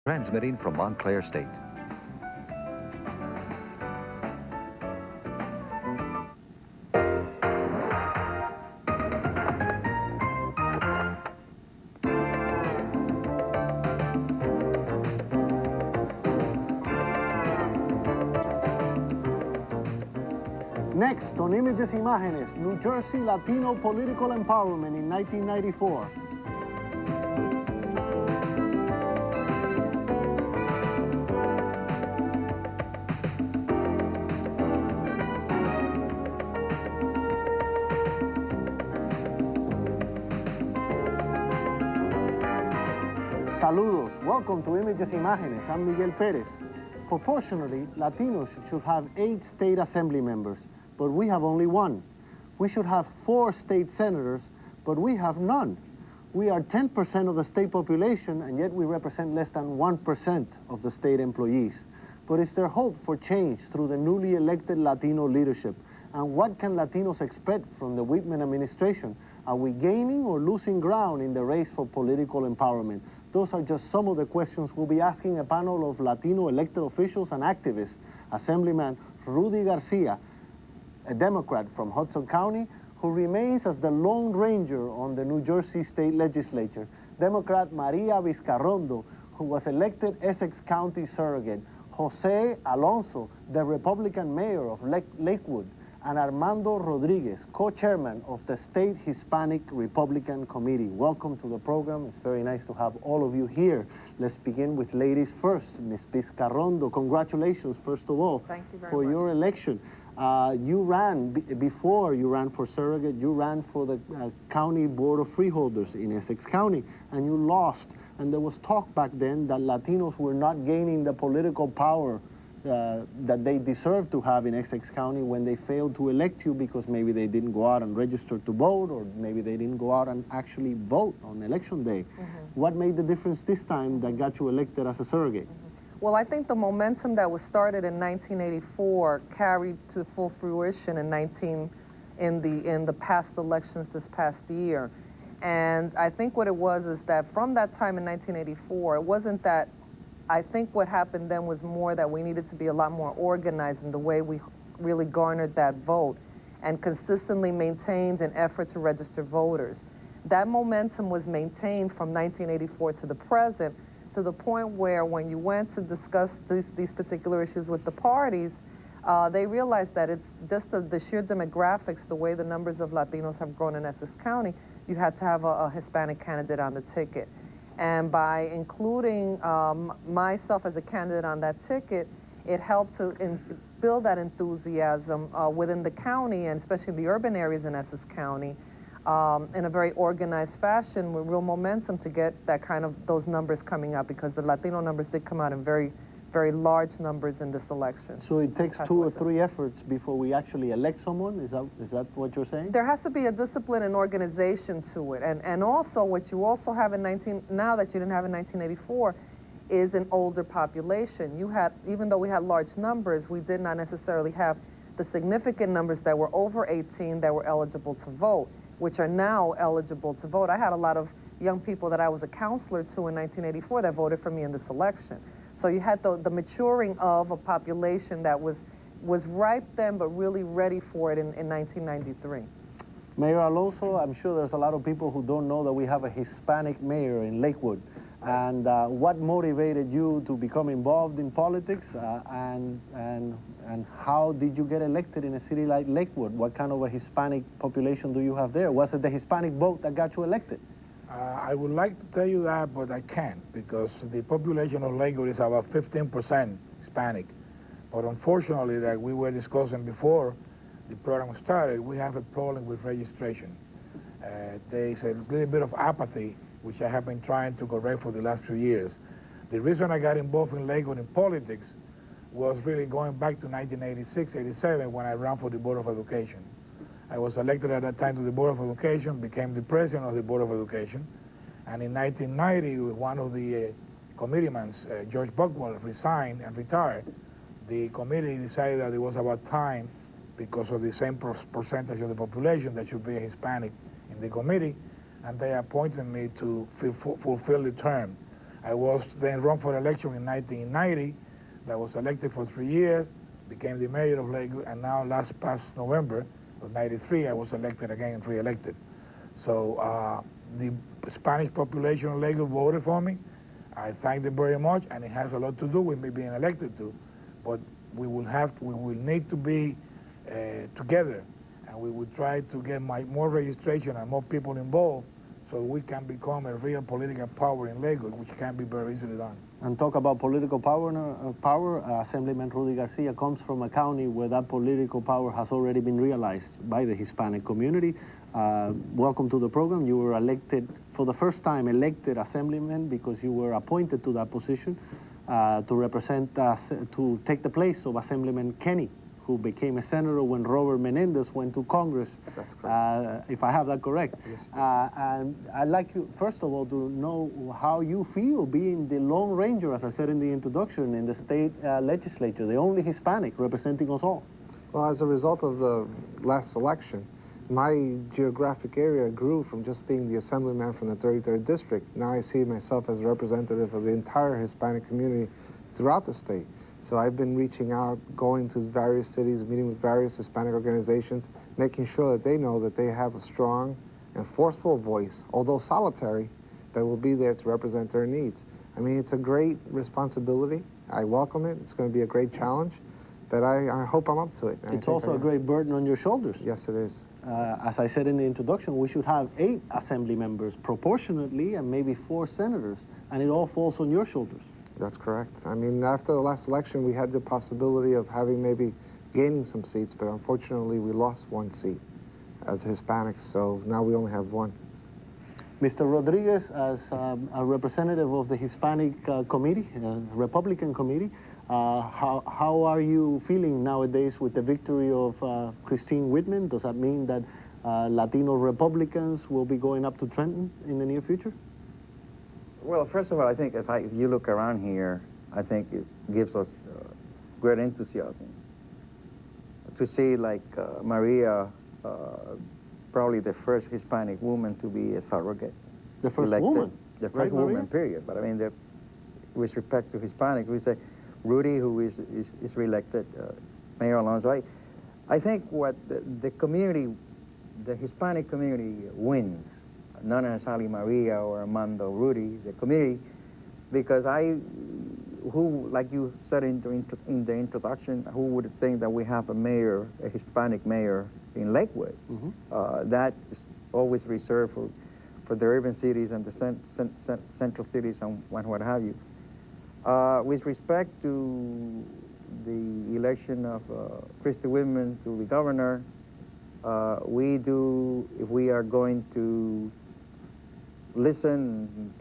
Transmitting from Montclair State. Next on Imágenes, New Jersey Latino political empowerment in 1994. Saludos, welcome to Imágenes. I'm Miguel Perez. Proportionally, Latinos should have 8 state assembly members, but we have only 1. We should have 4 state senators, but we have none. We are 10% of the state population, and yet we represent less than 1% of the state employees. But is there hope for change through the newly elected Latino leadership? And what can Latinos expect from the Whitman administration? Are we gaining or losing ground in the race for political empowerment? Those are just some of the questions we'll be asking a panel of Latino elected officials and activists. Assemblyman Rudy Garcia, a Democrat from Hudson County, who remains as the Lone Ranger on the New Jersey State Legislature. Democrat Maria Vizcarrondo, who was elected Essex County surrogate. Jose Alonso, the Republican mayor of Lakewood. And Armando Rodriguez, co-chairman of the State Hispanic Republican Committee. Welcome to the program. It's very nice to have all of you here. Let's begin with ladies first. Ms. Vizcarrondo, congratulations, first of all, Thank you very for much. your election. You ran, before you ran for surrogate, you ran for the County Board of Freeholders in Essex County, and you lost. And there was talk back then that Latinos were not gaining the political power that they deserve to have in Essex County when they failed to elect you because maybe they didn't go out and register to vote, or maybe they didn't go out and actually vote on election day. What made the difference this time that got you elected as a surrogate? Well, I think the momentum that was started in 1984 carried to full fruition in the past elections this past year. And I think what it was is that from that time in 1984, it wasn't that. I think what happened then was more that we needed to be a lot more organized in the way we really garnered that vote and consistently maintained an effort to register voters. That momentum was maintained from 1984 to the present, to the point where when you went to discuss these particular issues with the parties, they realized that it's just the sheer demographics, the way the numbers of Latinos have grown in Essex County, you had to have a Hispanic candidate on the ticket. And by including myself as a candidate on that ticket, it helped to build that enthusiasm within the county, and especially the urban areas in Essex County, in a very organized fashion with real momentum to get that kind of those numbers coming out, because the Latino numbers did come out in very, very large numbers in this election. So it takes 2 or 3 efforts before we actually elect someone? Is that what you're saying? There has to be a discipline and organization to it. And also what you also have now that you didn't have in 1984 is an older population. Even though we had large numbers, we did not necessarily have the significant numbers that were over 18 that were eligible to vote, which are now eligible to vote. I had a lot of young people that I was a counselor to in 1984 that voted for me in this election. So you had the maturing of a population that was ripe then, but really ready for it in 1993. Mayor Alonso, I'm sure there's a lot of people who don't know that we have a Hispanic mayor in Lakewood. And what motivated you to become involved in politics, and how did you get elected in a city like Lakewood? What kind of a Hispanic population do you have there? Was it the Hispanic vote that got you elected? I would like to tell you that, but I can't, because the population of Lakewood is about 15% Hispanic. But unfortunately, like we were discussing before the program started, we have a problem with registration. There's a little bit of apathy, which I have been trying to correct for the last few years. The reason I got involved in Lakewood in politics was really going back to 1986, 87, when I ran for the Board of Education. I was elected at that time to the Board of Education, became the president of the Board of Education, and in 1990, one of the committeemen, George Buckwell, resigned and retired. The committee decided that it was about time, because of the same percentage of the population that should be a Hispanic in the committee, and they appointed me to fulfill the term. I was then run for election in 1990. I was elected for 3 years, became the mayor of Lagos, and now past November of 93, I was elected again and re-elected. So the Spanish population of Lagos voted for me. I thank them very much, and it has a lot to do with me being elected too. But we will need to be together, and we will try to get more registration and more people involved so we can become a real political power in Lagos, which can be very easily done. And talk about political power, Assemblyman Rudy Garcia comes from a county where that political power has already been realized by the Hispanic community. Welcome to the program. You were elected, for the first time, elected Assemblyman because you were appointed to that position to represent, to take the place of Assemblyman Kenny, who became a senator when Robert Menendez went to Congress. That's correct. If I have that correct. Yes. And I'd like you, first of all, to know how you feel being the Lone Ranger, as I said in the introduction, in the state legislature, the only Hispanic representing us all. Well, as a result of the last election, my geographic area grew from just being the assemblyman from the 33rd district. Now I see myself as a representative of the entire Hispanic community throughout the state. So I've been reaching out, going to various cities, meeting with various Hispanic organizations, making sure that they know that they have a strong and forceful voice, although solitary, that will be there to represent their needs. I mean, it's a great responsibility. I welcome it. It's going to be a great challenge, but I hope I'm up to it. It's also a great burden on your shoulders. Yes, it is. As I said in the introduction, we should have 8 assembly members proportionately and maybe 4 senators, and it all falls on your shoulders. That's correct. I mean, after the last election, we had the possibility of having maybe gaining some seats, but unfortunately, we lost 1 seat as Hispanics, so now we only have 1. Mr. Rodriguez, as a representative of the Hispanic committee, Republican committee, how are you feeling nowadays with the victory of Christine Whitman? Does that mean that Latino Republicans will be going up to Trenton in the near future? Well, first of all, I think if you look around here, I think it gives us great enthusiasm to see like Maria, probably the first Hispanic woman to be a surrogate. The first elected. woman? The first Right, woman, Maria? period. But I mean, with respect to Hispanic, we say Rudy, who is reelected Mayor Alonso. I think what the community, the Hispanic community wins, not necessarily Maria or Armando, Rudy, the community, because like you said in the introduction, who would think that we have a mayor, a Hispanic mayor in Lakewood? Mm-hmm. That is always reserved for the urban cities and the central cities and what have you. With respect to the election of Christy Whitman to the governor, if we are going to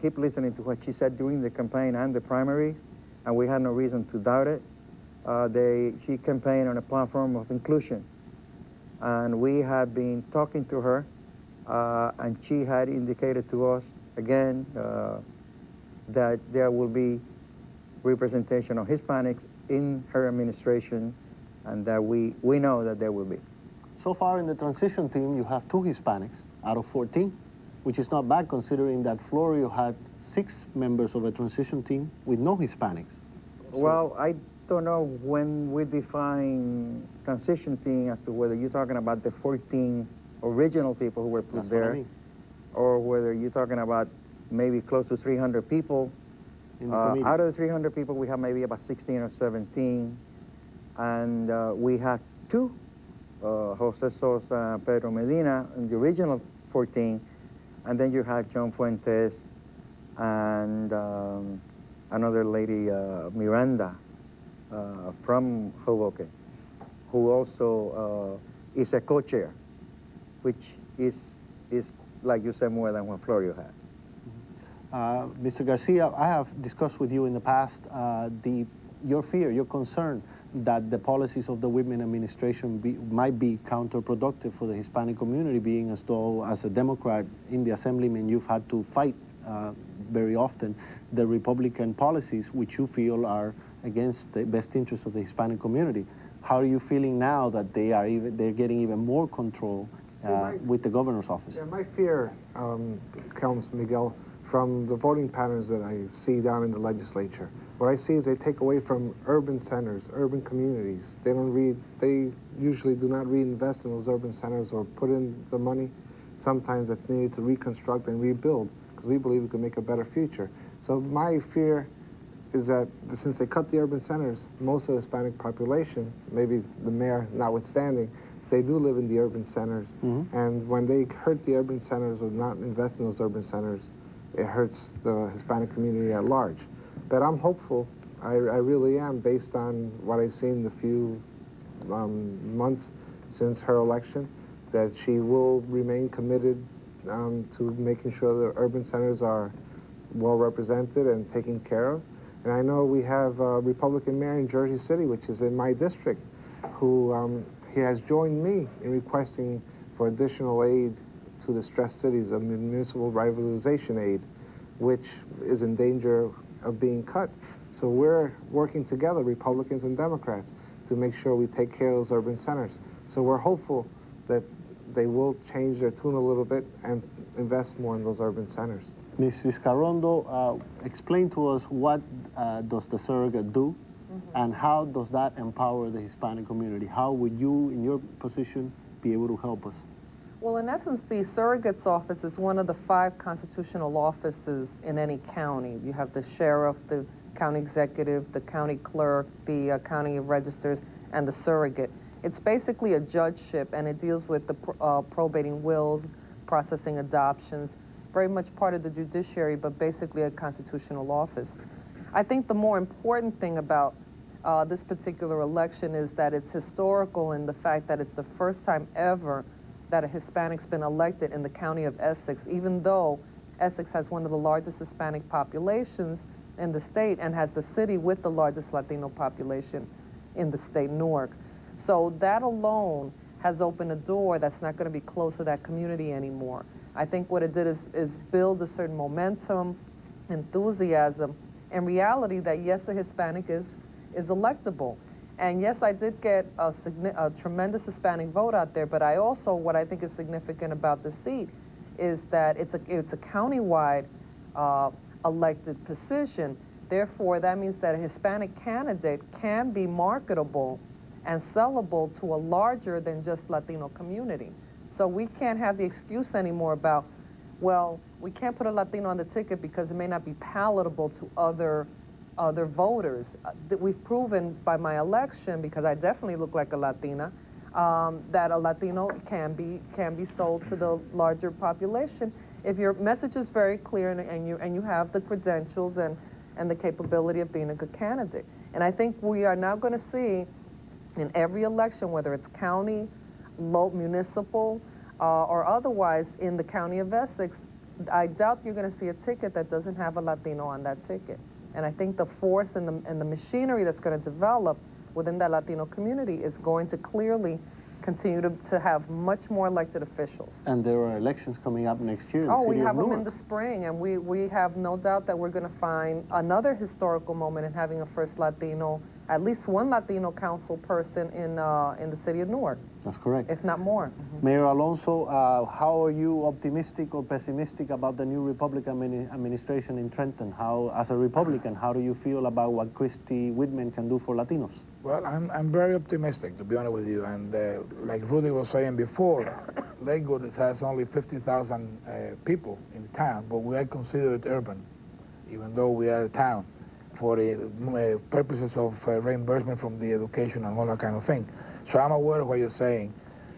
keep listening to what she said during the campaign and the primary, and we had no reason to doubt it. She campaigned on a platform of inclusion, and we had been talking to her, and she had indicated to us again that there will be representation of Hispanics in her administration, and that we know that there will be. So far in the transition team, you have 2 Hispanics out of 14, which is not bad considering that Florio had 6 members of a transition team with no Hispanics. Well, I don't know when we define transition team as to whether you're talking about the 14 original people who were put That's there, what I mean. or whether you're talking about maybe close to 300 people. In the committee. Out of the 300 people, we have maybe about 16 or 17, and we have 2, Jose Sosa, Pedro Medina, in the original 14, and then you have John Fuentes and another lady, Miranda, from Hoboken, who also is a co-chair, which is, like you said, more than what Florio had. Mr. Garcia, I have discussed with you in the past your fear, your concern that the policies of the Whitman administration might be counterproductive for the Hispanic community, being as though, as a Democrat in the Assemblyman, you've had to fight very often the Republican policies which you feel are against the best interests of the Hispanic community. How are you feeling now that they're getting even more control with the governor's office? Yeah, my fear comes, Miguel, from the voting patterns that I see down in the legislature. What I see is they take away from urban centers, urban communities. They usually do not reinvest in those urban centers or put in the money sometimes that's needed to reconstruct and rebuild, because we believe we can make a better future. So my fear is that since they cut the urban centers, most of the Hispanic population, maybe the mayor notwithstanding, they do live in the urban centers. And when they hurt the urban centers or not invest in those urban centers, it hurts the Hispanic community at large. But I'm hopeful, I really am, based on what I've seen in the few months since her election, that she will remain committed to making sure the urban centers are well represented and taken care of. And I know we have a Republican mayor in Jersey City, which is in my district, who he has joined me in requesting for additional aid to the stressed cities, a municipal revitalization aid, which is in danger of being cut. So we're working together, Republicans and Democrats, to make sure we take care of those urban centers. So we're hopeful that they will change their tune a little bit and invest more in those urban centers. Ms. Vizcarrondo, explain to us what does the surrogate do, and how does that empower the Hispanic community? How would you, in your position, be able to help us? Well, in essence, the surrogate's office is one of the 5 constitutional offices in any county. You have the sheriff, the county executive, the county clerk, the county registers, and the surrogate. It's basically a judgeship, and it deals with the probating wills, processing adoptions, very much part of the judiciary, but basically a constitutional office. I think the more important thing about this particular election is that it's historical in the fact that it's the first time ever that a Hispanic's been elected in the county of Essex, even though Essex has one of the largest Hispanic populations in the state and has the city with the largest Latino population in the state, Newark. So that alone has opened a door that's not going to be close to that community anymore. I think what it did is build a certain momentum, enthusiasm, and reality that yes, the Hispanic is electable. And yes, I did get a tremendous Hispanic vote out there, but I also, what I think is significant about the seat is that it's a countywide elected position. Therefore, that means that a Hispanic candidate can be marketable and sellable to a larger than just Latino community. So we can't have the excuse anymore about, well, we can't put a Latino on the ticket because it may not be palatable to other voters. We've proven by my election, because I definitely look like a Latina, that a Latino can be sold to the larger population if your message is very clear and you have the credentials and the capability of being a good candidate. And I think we are now going to see in every election, whether it's county, local, municipal, or otherwise, in the county of Essex, I doubt you're going to see a ticket that doesn't have a Latino on that ticket. And I think the force and the machinery that's going to develop within that Latino community is going to clearly continue to have much more elected officials. And there are elections coming up next year in the Oh, we city of have them in Newark. the spring, and we have no doubt that we're going to find another historical moment in having a first Latino, at least one Latino council person in the city of Newark, That's correct. if not more. Mayor Alonso, how are you optimistic or pessimistic about the new Republican administration in Trenton? How, as a Republican, how do you feel about what Christy Whitman can do for Latinos? Well, I'm very optimistic, to be honest with you. And like Rudy was saying before, Lakewood has only 50,000 people in the town, but we are considered urban, even though we are a town, for the purposes of reimbursement from the education and all that kind of thing. So I'm aware of what you're saying.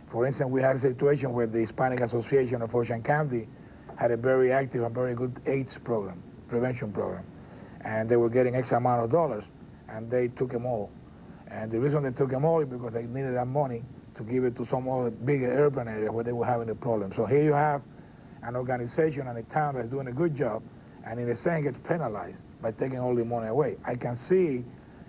For instance, we had a situation where the Hispanic Association of Ocean County had a very active and very good AIDS program, prevention program. And they were getting X amount of dollars, and they took them all. And the reason they took them all is because they needed that money to give it to some other bigger urban area where they were having a problem. So here you have an organization and a town that's doing a good job, and in a sense gets penalized by taking all the money away. I can see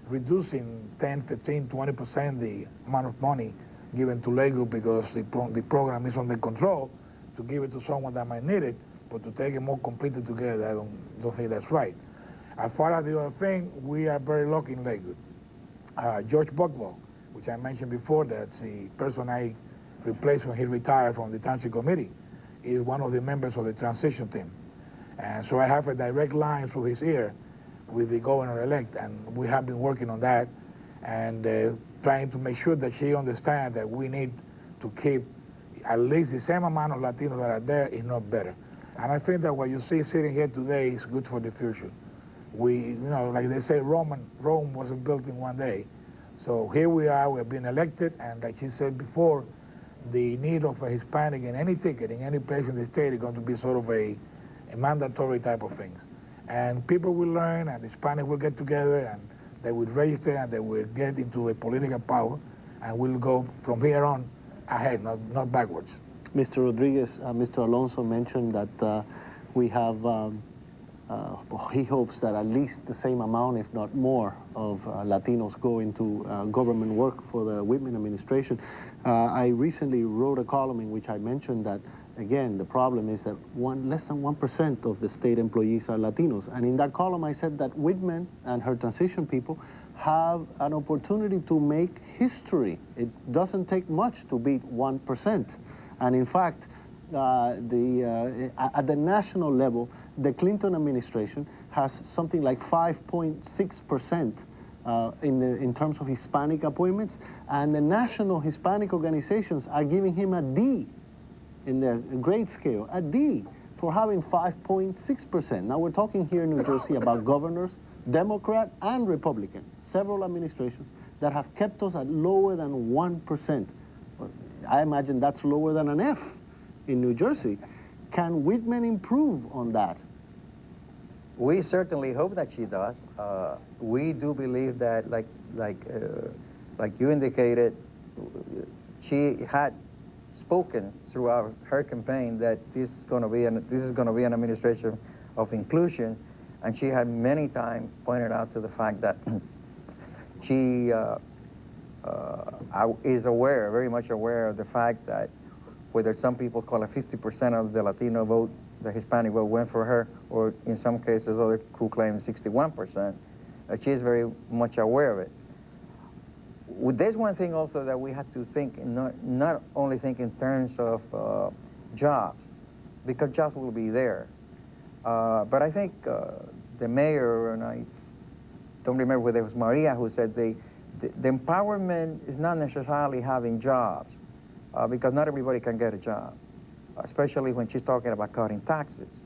reducing 10, 15, 20% the amount of money given to Lakewood because the program is under control, to give it to someone that might need it, but to take it more completely together, I don't think that's right. As far as the other thing, we are very lucky in Lakewood. George Buckwell, which I mentioned before, that's the person I replaced when he retired from the Township Committee, is one of the members of the transition team. And so I have a direct line through his ear with the governor-elect, and we have been working on that and trying to make sure that she understands that we need to keep at least the same amount of Latinos that are there, if not better. And I think that what you see sitting here today is good for the future. We, you know, like they say, Rome wasn't built in one day. So here we are, we've been elected, and like she said before, the need of a Hispanic in any ticket, in any place in the state is going to be sort of a mandatory type of things. And people will learn, and the Hispanic will get together, and they will register, and they will get into a political power, and we'll go from here on ahead, not backwards. Mr. Rodriguez, Mr. Alonso mentioned that we have, he hopes that at least the same amount, if not more, of Latinos go into government work for the Whitman administration. I recently wrote a column in which I mentioned that, again, the problem is that less than 1% of the state employees are Latinos. And in that column, I said that Whitman and her transition people have an opportunity to make history. It doesn't take much to beat 1%. And in fact, at the national level, the Clinton administration has something like 5.6% in terms of Hispanic appointments, and the national Hispanic organizations are giving him a D in the grade scale, a D, for having 5.6%. Now we're talking here in New Jersey about governors, Democrat and Republican, several administrations that have kept us at lower than 1%. I imagine that's lower than an F in New Jersey. Can Whitman improve on that? We certainly hope that she does. We do believe that, like you indicated, she had spoken throughout her campaign that this is going to be an administration of inclusion, and she had many times pointed out to the fact that she is aware, very much aware of the fact that whether some people call it 50% of the Latino vote, the Hispanic vote went for her, or in some cases others who claim 61%, she is very much aware of it. There's one thing also that we have to think, not only think in terms of jobs, because jobs will be there. But I think the mayor, and I don't remember whether it was Maria who said the empowerment is not necessarily having jobs, because not everybody can get a job, especially when she's talking about cutting taxes.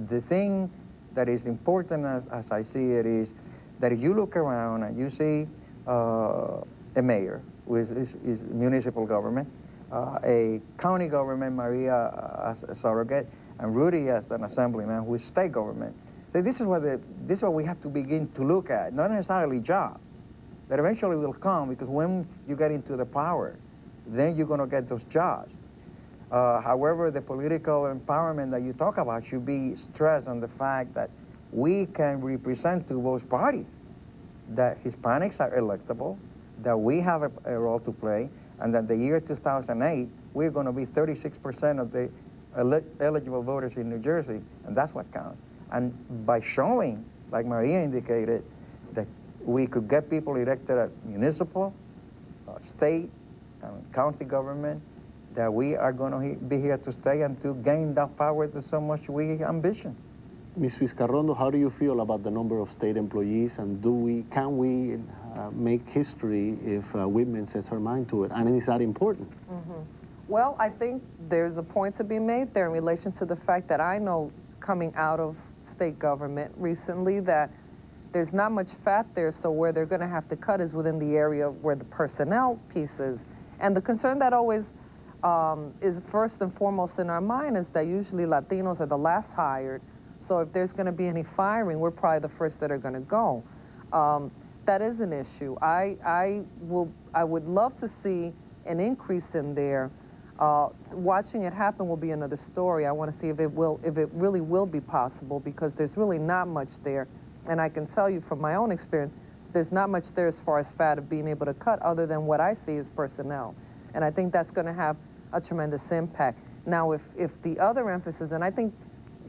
The thing that is important, as I see it, is that if you look around and you see a mayor who is municipal government, a county government, Maria as a surrogate, and Rudy as an assemblyman who is state government, this is what we have to begin to look at, not necessarily jobs. That eventually will come, because when you get into the power, then you're going to get those jobs. However, the political empowerment that you talk about should be stressed on the fact that we can represent to both parties, that Hispanics are electable, that we have a role to play, and that the year 2008, we're going to be 36% of the eligible voters in New Jersey, and that's what counts. And by showing, like Maria indicated, that we could get people elected at municipal, state, and county government, that we are going to be here to stay and to gain that power that so much we ambition. Ms. Vizcarrondo, how do you feel about the number of state employees, and can we make history if Whitman says her mind to it? And is that important? Mm-hmm. Well, I think there's a point to be made there in relation to the fact that I know, coming out of state government recently, that there's not much fat there, so where they're going to have to cut is within the area where the personnel piece is. And the concern that always is first and foremost in our mind is that usually Latinos are the last hired, so if there's going to be any firing, we're probably the first that are going to go. That is an issue. I would love to see an increase in there. Watching it happen will be another story. I want to see if it really will be possible, because there's really not much there. And I can tell you from my own experience, there's not much there as far as fat of being able to cut, other than what I see is personnel. And I think that's going to have a tremendous impact. Now, if the other emphasis, and I think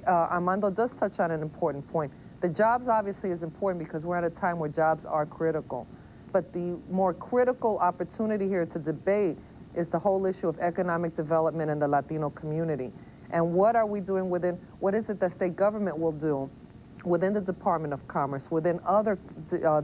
Armando does touch on an important point, the jobs obviously is important because we're at a time where jobs are critical. But the more critical opportunity here to debate is the whole issue of economic development in the Latino community. And what are we doing within, what is it that state government will do within the Department of Commerce, within other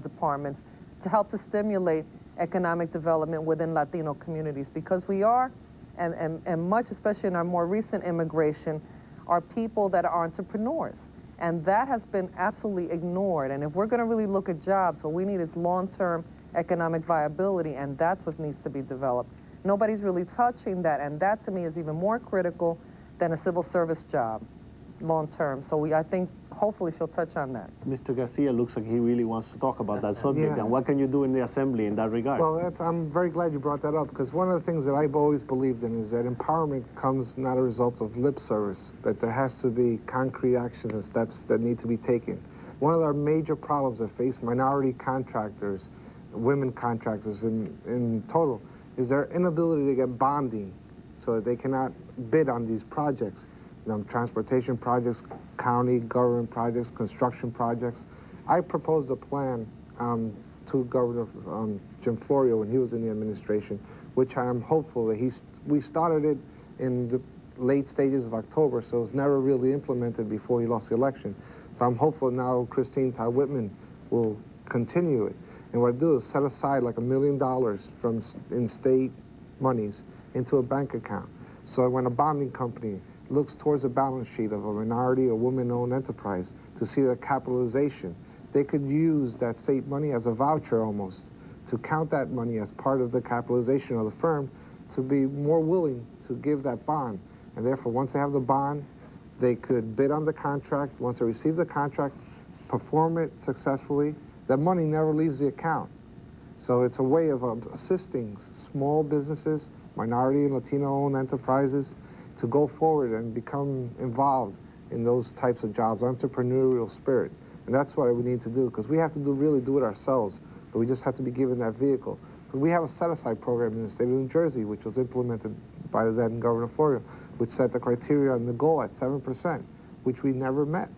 departments, to help to stimulate economic development within Latino communities? Because we are, and much, especially in our more recent immigration, are people that are entrepreneurs. And that has been absolutely ignored. And if we're going to really look at jobs, what we need is long-term economic viability, and that's what needs to be developed. Nobody's really touching that, and that to me is even more critical than a civil service job, long-term. So I think hopefully she'll touch on that. Mr. Garcia looks like he really wants to talk about that subject. Yeah. And what can you do in the assembly in that regard? Well, I'm very glad you brought that up, because one of the things that I've always believed in is that empowerment comes not a result of lip service, but there has to be concrete actions and steps that need to be taken. One of our major problems that face minority contractors, women contractors in total, is their inability to get bonding so that they cannot bid on these projects. Transportation projects, county government projects, construction projects. I proposed a plan to Governor Jim Florio when he was in the administration, which I am hopeful that we started it in the late stages of October, so it was never really implemented before he lost the election. So I'm hopeful now Christine Todd Whitman will continue it. And what I do is set aside like $1 million from in state monies into a bank account. So when a bonding company looks towards a balance sheet of a minority or woman-owned enterprise to see the capitalization, they could use that state money as a voucher almost to count that money as part of the capitalization of the firm to be more willing to give that bond. And therefore, once they have the bond, they could bid on the contract. Once they receive the contract, perform it successfully, that money never leaves the account. So it's a way of assisting small businesses, minority and Latino-owned enterprises, to go forward and become involved in those types of jobs, entrepreneurial spirit. And that's what we need to do, because we have to really do it ourselves, but we just have to be given that vehicle. We have a set-aside program in the state of New Jersey, which was implemented by the then Governor Florio, which set the criteria and the goal at 7%, which we never met.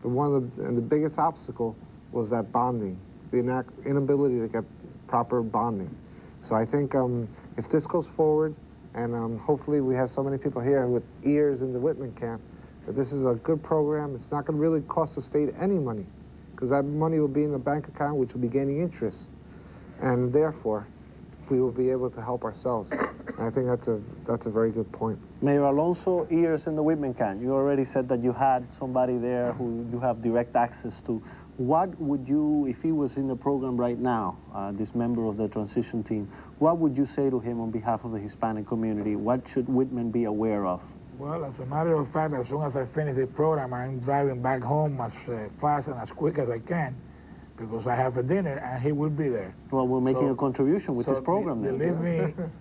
But the biggest obstacle was that bonding, the inability to get proper bonding. So I think if this goes forward, and hopefully we have so many people here with ears in the Whitman camp, that this is a good program. It's not going to really cost the state any money, because that money will be in a bank account which will be gaining interest. And therefore, we will be able to help ourselves. And I think that's a very good point. Mayor Alonso, ears in the Whitman camp. You already said that you had somebody there who you have direct access to. What would you, if he was in the program right now, this member of the transition team, what would you say to him on behalf of the Hispanic community? What should Whitman be aware of? Well, as a matter of fact, as soon as I finish the program, I'm driving back home as fast and as quick as I can, because I have a dinner and he will be there. Well, we're making a contribution with this program then.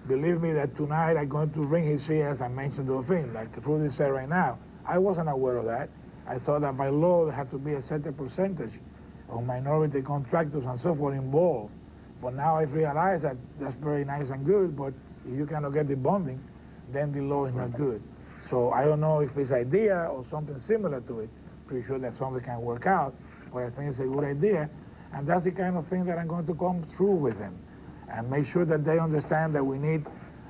Believe me that tonight I'm going to bring his fee, as I mentioned to the film, like Rudy said right now. I wasn't aware of that. I thought that by law there had to be a certain percentage of minority contractors and so forth involved. But now I've realized that that's very nice and good, but if you cannot get the bonding, then the law is not good. So I don't know if it's idea or something similar to it. Pretty sure that something can work out, but I think it's a good idea. And that's the kind of thing that I'm going to come through with them and make sure that they understand that we need,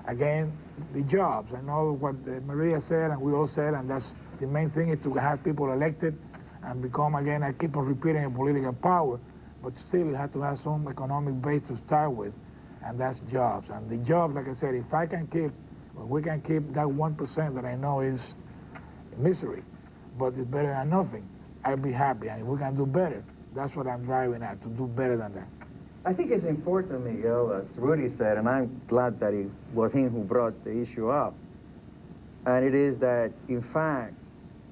again, the jobs. I know what Maria said and we all said, and that's the main thing is to have people elected and become, again, I keep on repeating, a political power, but still you have to have some economic base to start with, and that's jobs. And the jobs, like I said, if we can keep that 1% that I know is misery, but it's better than nothing, I'll be happy. And if we can do better, that's what I'm driving at, to do better than that. I think it's important, Miguel, as Rudy said, and I'm glad that it was him who brought the issue up. And it is that, in fact,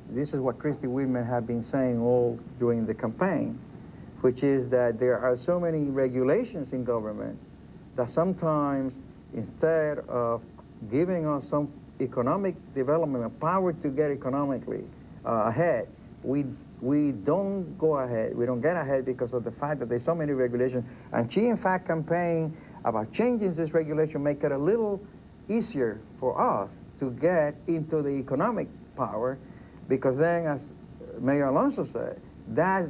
this is what Christy Whitman had been saying all during the campaign, which is that there are so many regulations in government that sometimes, instead of giving us some economic development and power to get economically ahead, we don't go ahead. We don't get ahead because of the fact that there's so many regulations. And she, in fact, campaigned about changing this regulation, make it a little easier for us to get into the economic power, because then, as Mayor Alonso said, that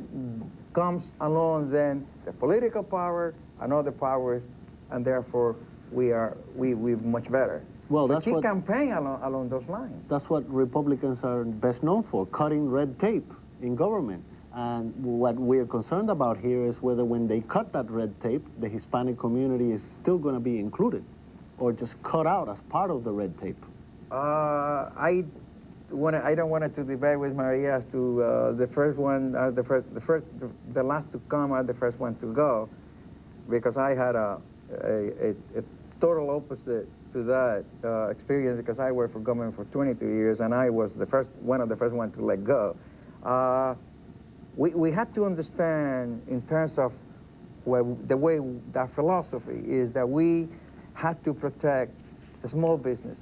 comes along then the political power and other powers, and therefore we're much better. Well, But that's she what campaigned along those lines. that's what Republicans are best known for, cutting red tape in government. And what we're concerned about here is whether when they cut that red tape, the Hispanic community is still going to be included or just cut out as part of the red tape. I don't want to debate with Maria as to the first one, the last to come are the first one to go, because I had a total opposite to that experience, because I worked for government for 22 years and I was one of the first ones to let go. We had to understand in terms of the way that philosophy is that we had to protect the small business,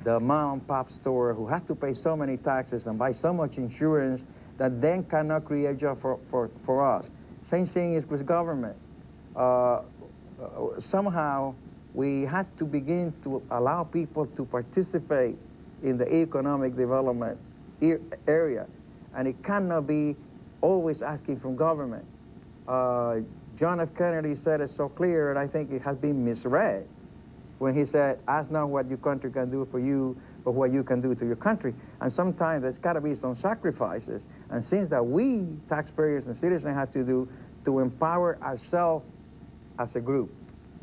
the mom and pop store who has to pay so many taxes and buy so much insurance that then cannot create jobs for us. Same thing is with government. Somehow we had to begin to allow people to participate in the economic development area, and it cannot be always asking from government. John F. Kennedy said it so clear, and I think it has been misread when he said, ask not what your country can do for you, but what you can do to your country. And sometimes there's got to be some sacrifices and things that we, taxpayers and citizens, have to do to empower ourselves as a group.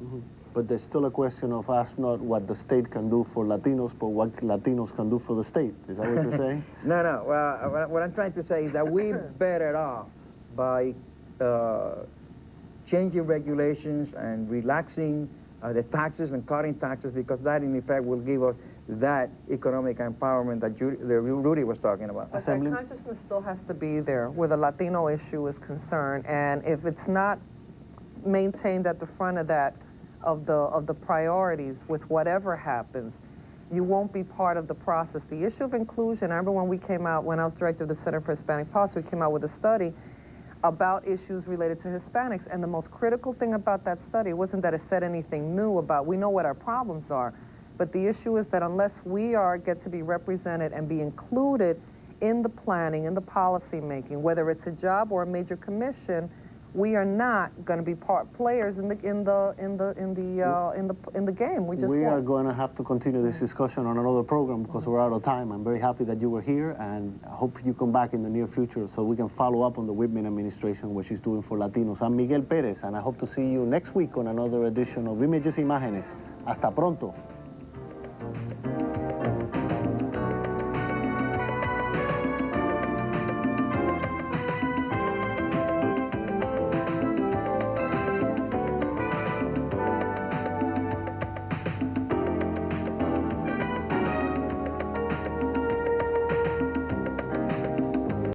Mm-hmm. But there's still a question of ask not what the state can do for Latinos, but what Latinos can do for the state. Is that what you're saying? No. What I'm trying to say is that we're better off by changing regulations and relaxing the taxes and cutting taxes, because that in effect will give us that economic empowerment that Rudy was talking about. But that consciousness still has to be there where the Latino issue is concerned, and if it's not maintained at the front of that, of the priorities with whatever happens, you won't be part of the process. The issue of inclusion, I remember when we came out, when I was director of the Center for Hispanic Policy, we came out with a study about issues related to Hispanics, and the most critical thing about that study wasn't that it said anything new about, we know what our problems are, but the issue is that unless we get to be represented and be included in the planning, in the policy making, whether it's a job or a major commission, we are not going to be players in the game. We are going to have to continue this discussion on another program because we're out of time. I'm very happy that you were here, and I hope you come back in the near future so we can follow up on the Whitman administration, what she's doing for Latinos. I'm Miguel Perez, and I hope to see you next week on another edition of Imágenes. Hasta pronto.